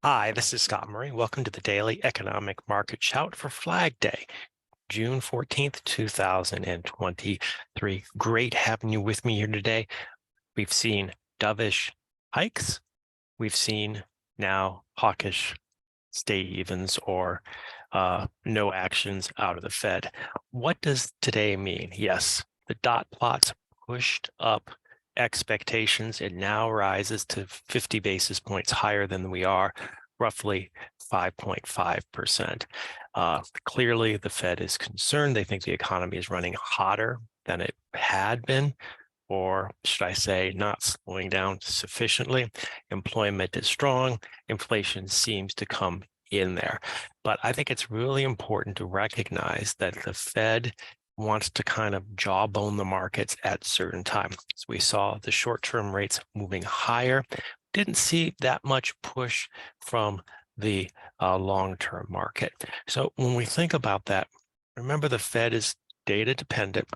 Hi, this is Scott Murray. Welcome to the Daily Economic Market Shout for Flag Day, June 14th, 2023. Great having you with me here today. We've seen dovish hikes. We've seen now hawkish stay evens or no actions out of the Fed. What does today mean? Yes, the dot plots pushed up expectations. It now rises to 50 basis points higher than we are, roughly 5.5%. Clearly, the Fed is concerned. They think the economy is running hotter than it had been, or should I say, not slowing down sufficiently. Employment is strong. Inflation seems to come in there. But I think it's really important to recognize that the Fed wants to kind of jawbone the markets at certain times. So we saw the short-term rates moving higher. Didn't see that much push from the long-term market. So when we think about that, remember the Fed is data dependent,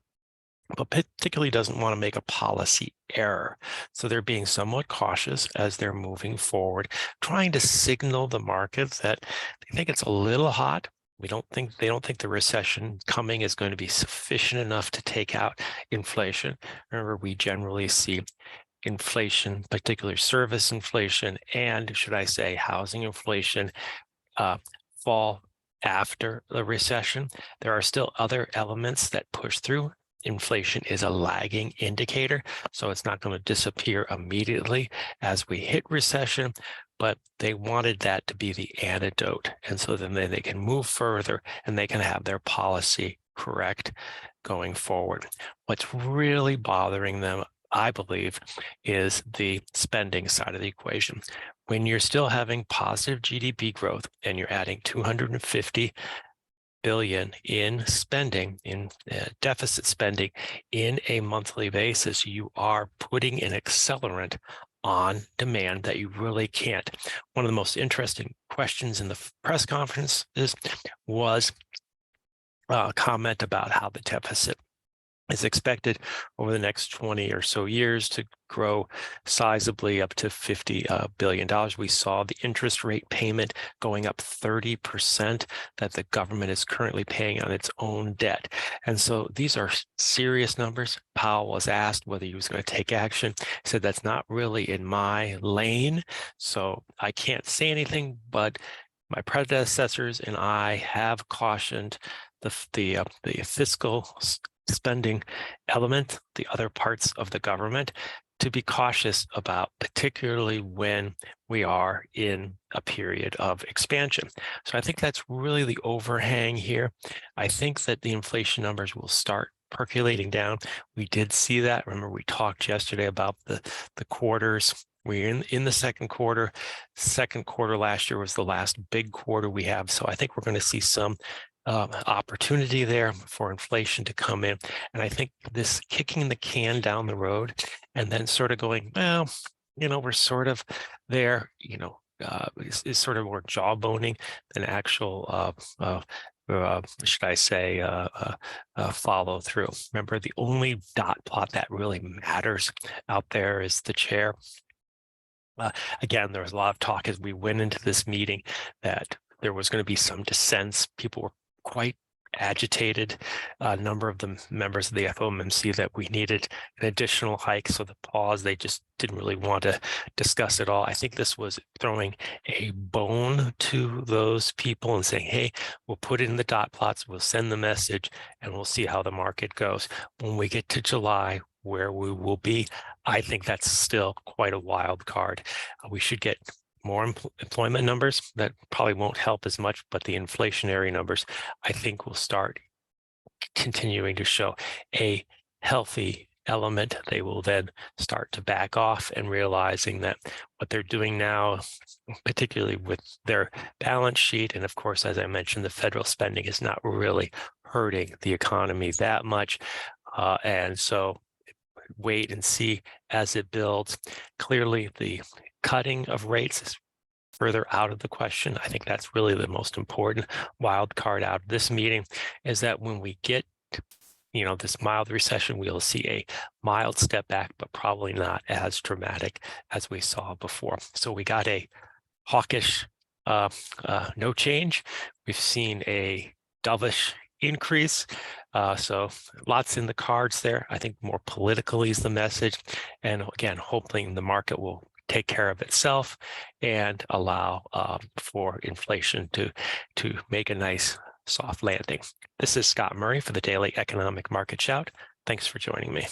but particularly doesn't want to make a policy error. So they're being somewhat cautious as they're moving forward, trying to signal the market that they think it's a little hot. They don't think the recession coming is going to be sufficient enough to take out inflation. Remember, we generally see inflation, particularly service inflation, and should I say housing inflation, fall after the recession. There are still other elements that push through. Inflation is a lagging indicator, so it's not going to disappear immediately as we hit recession, but they wanted that to be the antidote. And so then they can move further and they can have their policy correct going forward. What's really bothering them, I believe, is the spending side of the equation. When you're still having positive GDP growth and you're adding 250 billion in spending, in deficit spending in a monthly basis, you are putting an accelerant on demand that you really can't. One of the most interesting questions in the press conference was a comment about how the deficit is expected over the next 20 or so years to grow sizably up to $50 billion. We saw the interest rate payment going up 30% that the government is currently paying on its own debt. And so these are serious numbers. Powell was asked whether he was going to take action. He said, that's not really in my lane, so I can't say anything, but my predecessors and I have cautioned the fiscal spending element, the other parts of the government, to be cautious about, particularly when we are in a period of expansion. So I think that's really the overhang here. I think that the inflation numbers will start percolating down. We did see that. Remember, we talked yesterday about the quarters. We're in the second quarter. Second quarter last year was the last big quarter we have. So I think we're going to see some opportunity there for inflation to come in. And I think this kicking the can down the road and then sort of going, well, we're sort of there, is sort of more jawboning than actual, should I say, follow through. Remember, the only dot plot that really matters out there is the chair. Again, there was a lot of talk as we went into this meeting that there was going to be some dissents. People were quite agitated, a number of the members of the FOMC, that we needed an additional hike. So the pause, they just didn't really want to discuss it all. I think this was throwing a bone to those people and saying, hey, we'll put it in the dot plots, we'll send the message, and we'll see how the market goes. When we get to July, where we will be, I think that's still quite a wild card. We should get more employment numbers that probably won't help as much, but the inflationary numbers, I think, will start continuing to show a healthy element. They will then start to back off and realizing that what they're doing now, particularly with their balance sheet, and of course, as I mentioned, the federal spending is not really hurting the economy that much. And so wait and see as it builds. Clearly, the cutting of rates is further out of the question. I think that's really the most important wild card out of this meeting, is that when we get this mild recession, we'll see a mild step back, but probably not as dramatic as we saw before. So we got a hawkish no change. We've seen a dovish increase. So lots in the cards there. I think more politically is the message. And again, hoping the market will take care of itself and allow for inflation to make a nice soft landing. This is Scott Murray for the Daily Economic Market Shout. Thanks for joining me.